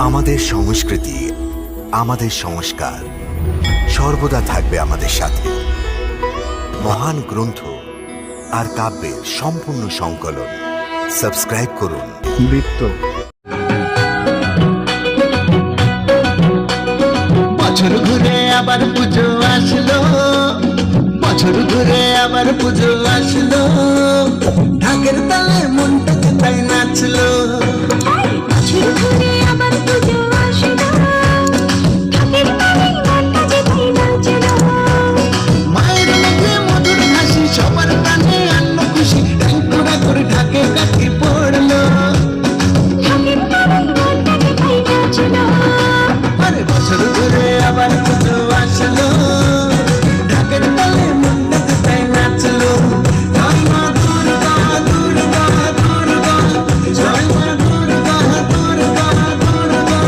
আমাদের সংস্কৃতি, আমাদের সংস্কার সর্বদা থাকবে আমাদের সাথে। মহান গ্রন্থ আর কাব্যের সম্পূর্ণ সংকলন। সাবস্ক্রাইব করুন বৃত্ত। বছর ঘুরে আবার পুজো আসলো, বছর ঘুরে আবার পুজো আসলো, ঢাকের তালে মনটা তাই নাচলো। বছর ঘুরে আবার পুজো আসলো, ঢাকের তালে মনটা তাই নাচলো। মায়ের মুখে মধুর হাসি, সবার কানে আন্ন খুশি, ট্যাঙ্কুরা করে ঢাকে কাঠি পড়লো। ঢাকের তালে মনটা তাই নাচলো। আরে বছর ঘুরে আবার পুজো আসলো, ঢাকের তালে মনটা তাই নাচলো। জয় মা দুর্গা দুর্গা দুর্গা, জয় মা দুর্গা দুর্গা দুর্গা।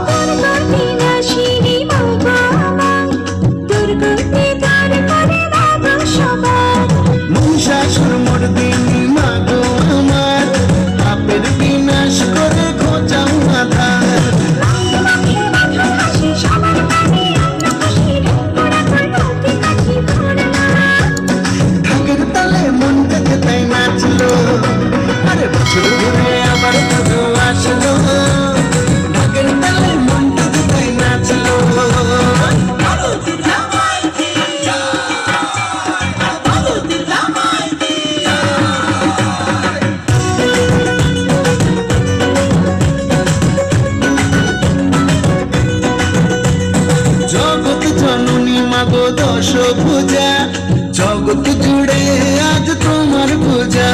দুর্গতিনাশিনী মা গো আমার, দুর্গতি তার করে দাও সবার। মহিষাসুর মর্দিনী মা গো আমার, পাপের বিনাশ করে খোঁজাও আধার। মুখে মধুর হাসি, সবার কানে আন্ন খুশি, ঢাকুরা করতে কাঠি পড়লো। ঢাকের তালে মনটা তাই নাচলো। আরে বছর ঘুরে আবার পুজো আসলো, ঢাকের তালে মনটা তাই নাচলো। বলো দুর্গা মাই কি জয়, বলো দুর্গা মাই কি জয়। জগৎ জননী মাগো দশ পূজা, জগৎ জুড়ে আজ তোমার পূজা।